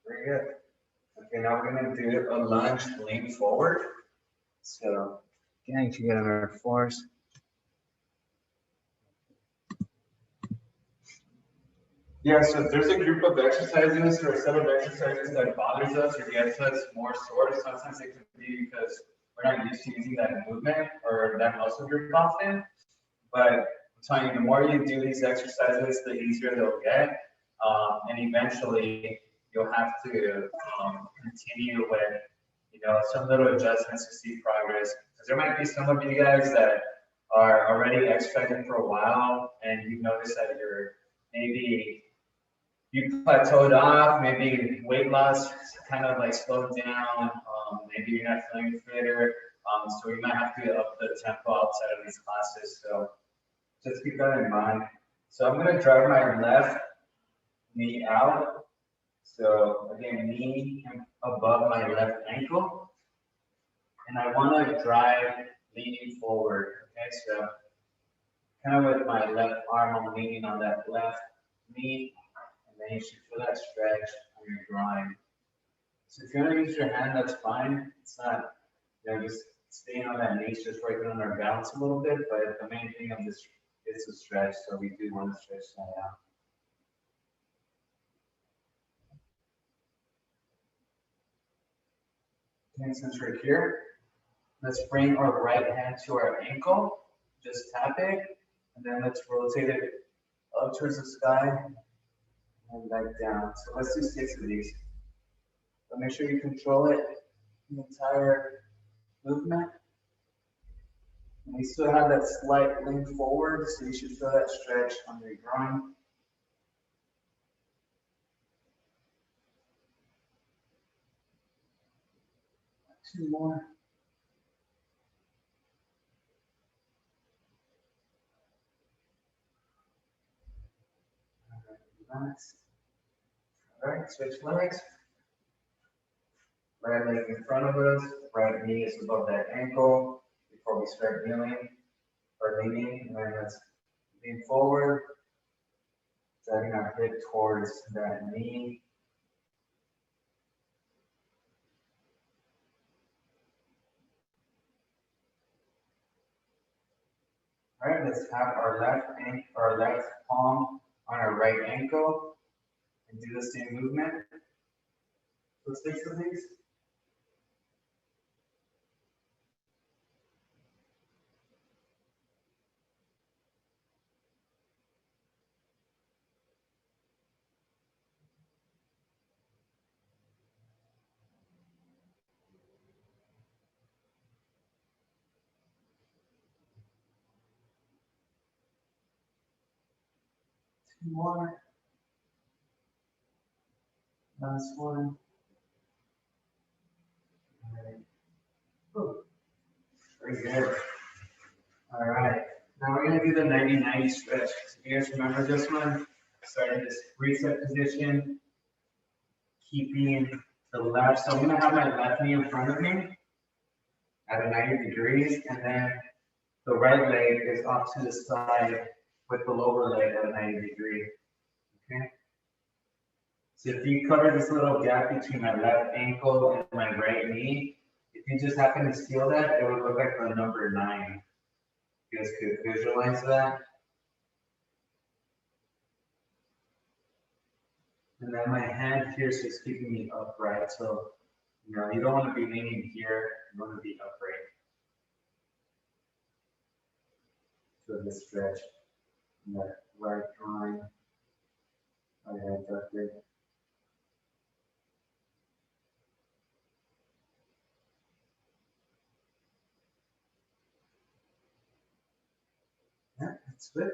Very good. Okay, now we're going to do a lunge lean forward. So, again, you get on our floors. Yeah, so if there's a group of exercises or a set of exercises that bothers us or gets us more sore, sometimes it could be because we're not used to using that movement or that muscle group often. But I'm telling you, the more you do these exercises, the easier they'll get. And eventually, you'll have to continue with, some little adjustments to see progress. Because there might be some of you guys that are already exercising for a while, and you notice that you plateaued off, maybe weight loss kind of like slowed down, maybe you're not feeling fitter, so you might have to up the tempo outside of these classes. So just keep that in mind. So I'm going to drive my left knee out. So again, knee above my left ankle. And I want to drive leaning forward. Okay, so kind of with my left arm, I'm leaning on that left knee. And then you should feel that stretch on your groin. So if you want to use your hand, that's fine. It's not, just staying on that knee, it's just working on our balance a little bit. But the main thing of this is a stretch, so we do want to stretch that out. Okay, since we're here, let's bring our right hand to our ankle. Just tap it, and then let's rotate it up towards the sky and back down. So let's do 6 of these. So make sure you control it, the entire movement. And we still have that slight lean forward, so you should feel that stretch on your groin. Two more. Relax. All right, switch legs. Right leg in front of us, right knee is above that ankle before we start kneeling or leaning. And then let's lean forward, dragging our hip towards that knee. All right, let's have our left palm on our right ankle and do the same movement. So 6 of these. Two more. Last one. All right. Ooh. Very good. All right. Now we're going to do the 90-90 stretch. So you guys remember this one? Starting this reset position, keeping the left. So I'm going to have my left knee in front of me. at 90 degrees, and then the right leg is off to the side with the lower leg at 90 degrees. Okay. So if you cover this little gap between my left ankle and my right knee, if you just happen to feel that, it would look like the number 9. You guys could visualize that. And then my hand here is just keeping me upright. So, you know, you don't want to be leaning here, you want to be upright. So the stretch, and that right groin, right abductor. Yeah, switch.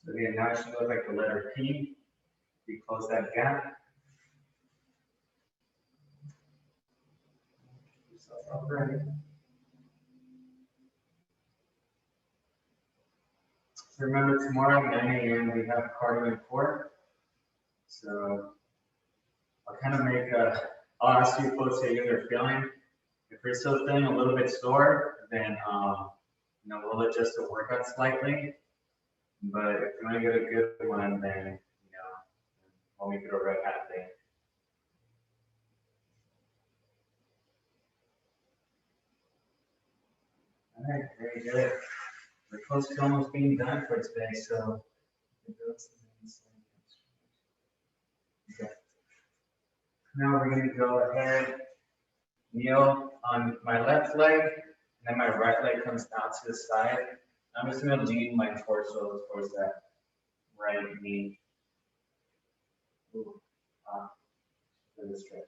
So again, now it should look like the letter P. You close that gap. Upright. So remember, tomorrow at 9 a.m. we have cardio and core. So I'll kind of make I'll ask you folks how you guys are feeling. If you're still feeling a little bit sore, then you know, we'll adjust the workout slightly. But if you want to get a good one, then you know, we'll make it a red hat day. All right, very good. We're close to almost being done for today, so. Okay. Now we're going to go ahead, kneel on my left leg, and then my right leg comes out to the side. I'm just going to lean my torso towards that right knee. Ooh, for the stretch.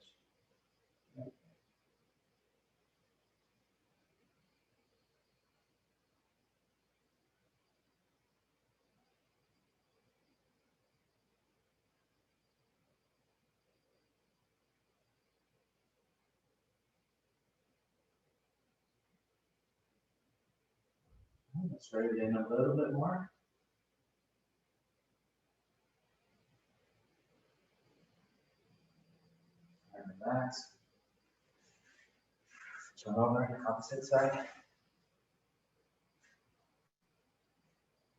Let's try it in a little bit more. And relax. Turn over, opposite side.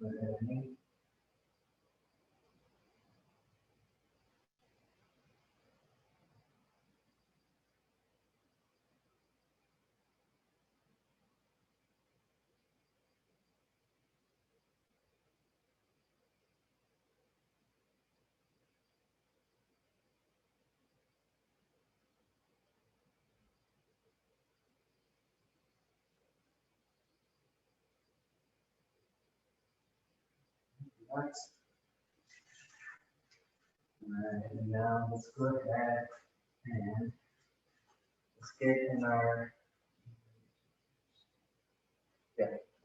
Look at the knee. Relax. And now let's go ahead and let's get in our,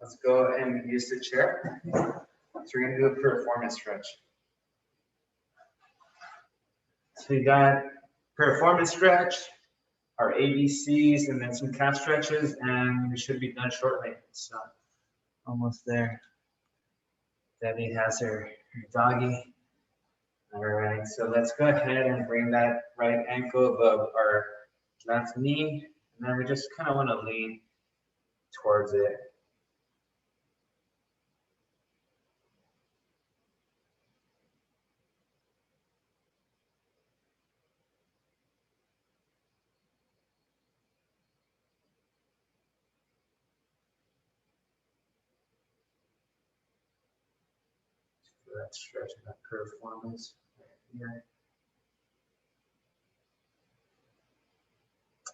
let's go and use the chair. So we're going to do a performance stretch. So you got performance stretch, our ABCs, and then some calf stretches, and we should be done shortly. So almost there. Debbie has her doggy. All right, so let's go ahead and bring that right ankle above our left knee, and then we just kind of want to lean towards it. So that's stretching that performance right here.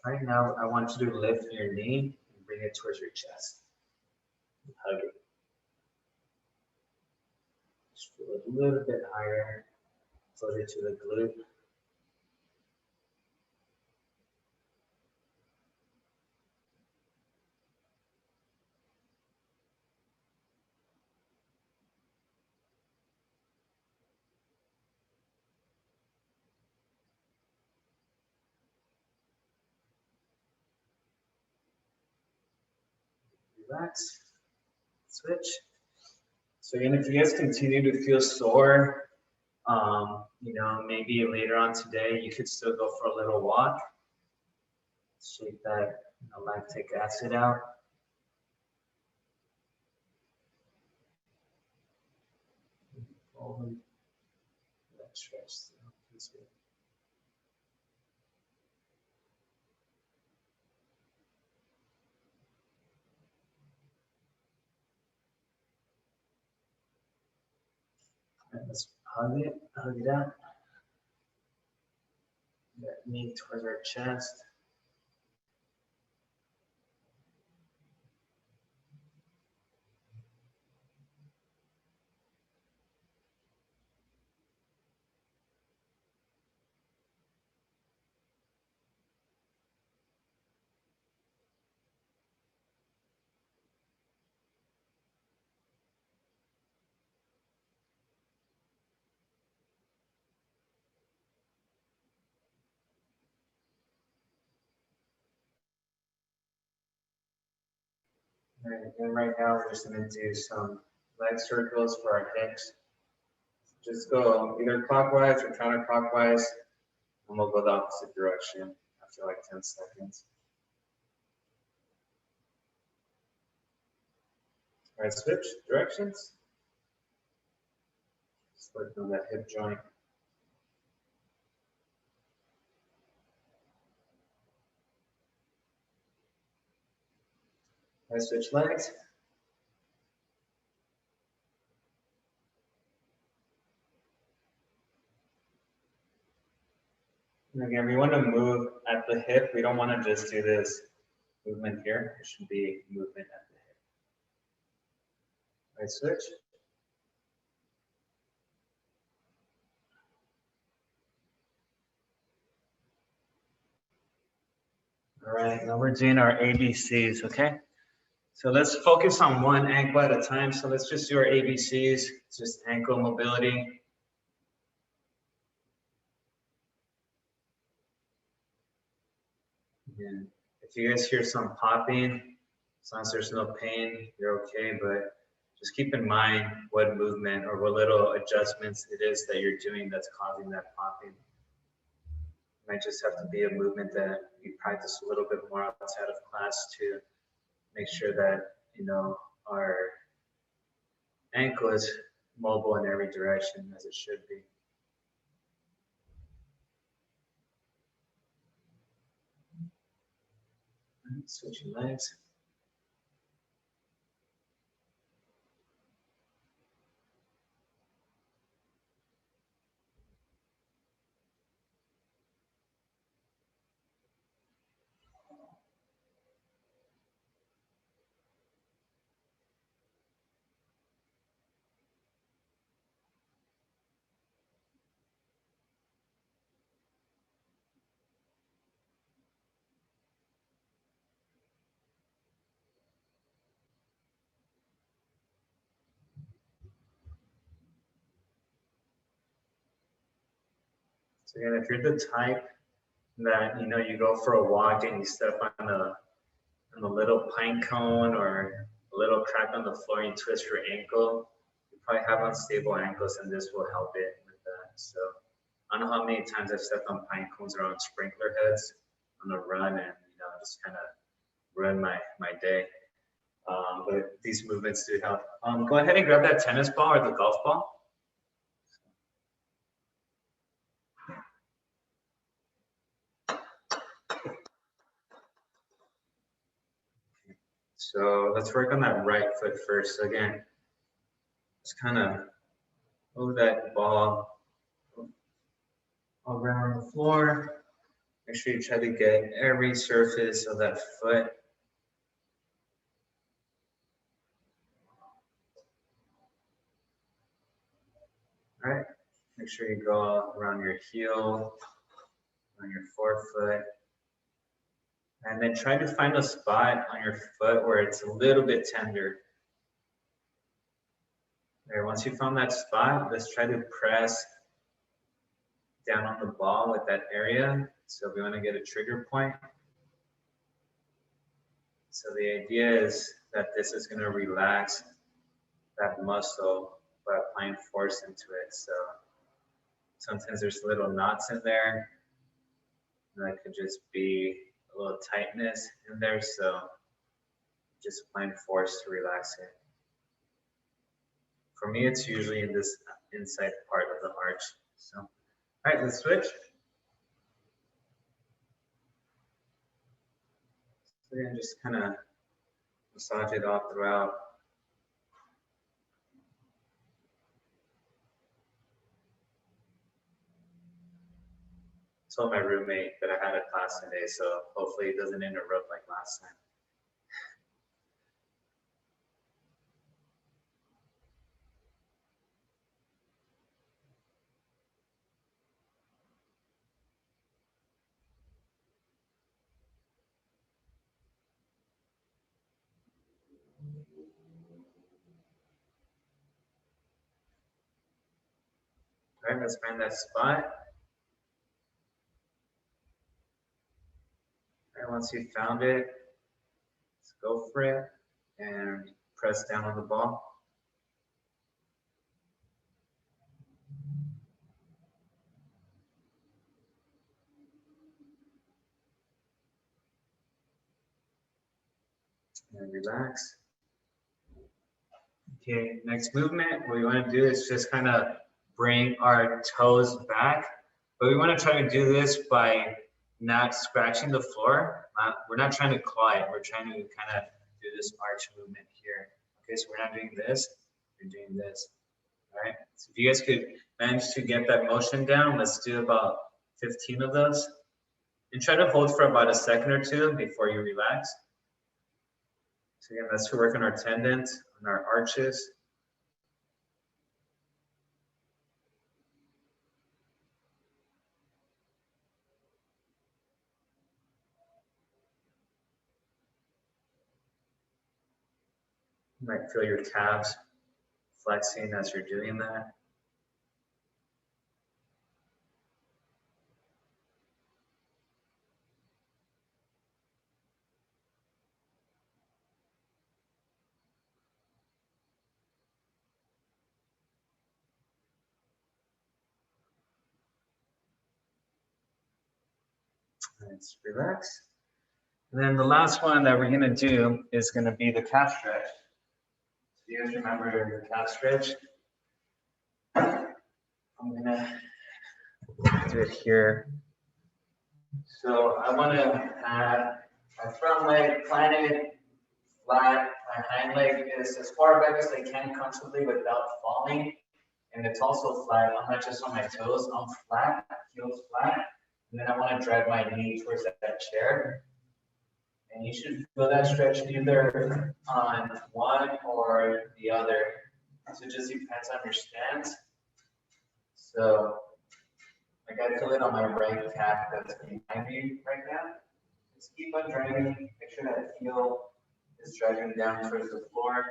Right now, I want you to lift your knee and bring it towards your chest. Hug it. Just feel it a little bit higher, closer to the glute. Relax, switch. So again, if you guys continue to feel sore, You know, maybe later on today, you could still go for a little walk. Shake that lactic acid out. That stretch through. That's good. All right, let's hug it out. That knee towards our chest. All right, and right now we're just going to do some leg circles for our hips. Just go either clockwise or counterclockwise, and we'll go the opposite direction after like 10 seconds. All right, switch directions. Just working on that hip joint. All right, switch legs. And again, we want to move at the hip. We don't want to just do this movement here. It should be movement at the hip. All right, switch. All right, now we're doing our ABCs, okay? So let's focus on one ankle at a time. So let's just do our ABCs. It's just ankle mobility. And if you guys hear some popping, as long as there's no pain, you're okay. But just keep in mind what movement or what little adjustments it is that you're doing that's causing that popping. It might just have to be a movement that you practice a little bit more outside of class to make sure that, you know, our ankle is mobile in every direction as it should be. Switching legs. So again, if you're the type that, you know, you go for a walk and you step on a little pine cone or a little crack on the floor and you twist your ankle, you probably have unstable ankles and this will help it with that. So I don't know how many times I've stepped on pine cones or on sprinkler heads on a run and, you know, just kind of ruin my day. But these movements do help. Go ahead and grab that tennis ball or the golf ball. So let's work on that right foot first. So again, just kind of move that ball around the floor. Make sure you try to get every surface of that foot. All right, make sure you go around your heel, on your forefoot. And then try to find a spot on your foot where it's a little bit tender. There, once you found that spot, let's try to press down on the ball with that area. So we want to get a trigger point. So the idea is that this is going to relax that muscle by applying force into it. So Sometimes there's little knots in there. And that could just be a little tightness in there. So just applying force to relax it. For me, it's usually in this inside part of the arch. So, all right, let's switch. So then just kind of massage it all throughout. I told my roommate that I had a class today, so hopefully it doesn't interrupt like last time. All right, let's find that spot. All right, once you found it, let's go for it and press down on the ball. And relax. Okay, next movement, what we want to do is just kind of bring our toes back, but we want to try to do this by not scratching the floor. We're not trying to claw it. We're trying to kind of do this arch movement here. Okay, so we're not doing this. We're doing this. All right. So if you guys could manage to get that motion down, let's do about 15 of those. And try to hold for about a second or two before you relax. So again, that's to work on our tendons, on our arches. You might feel your calves flexing as you're doing that. Let's relax. And then the last one that we're gonna do is gonna be the calf stretch. So you guys remember the calf stretch? I'm gonna do it here. So I wanna have my front leg planted flat, my hind leg is as far back as I can comfortably without falling. And it's also flat, I'm not just on my toes, I'm flat, heels flat. And then I want to drive my knee towards that chair. And you should feel that stretch either on one or the other. So it just depends on your stance. So like I feel it on my right calf that's behind me right now. Just keep on driving, make sure that heel is driving down towards the floor.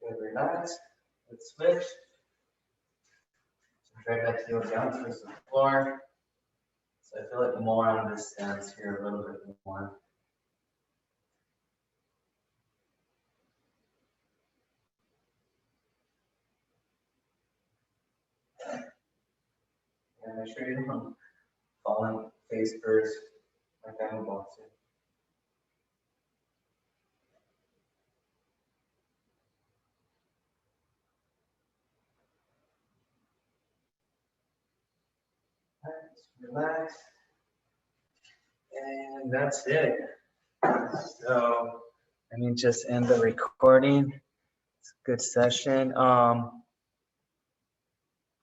Good, relax. Let's switch. So drag that heel down towards the floor. So I feel it more on this stance here, a little bit more. And make sure you don't fall in face first, like I'm boxing. Relax. And that's it. So let me just end the recording. It's a good session.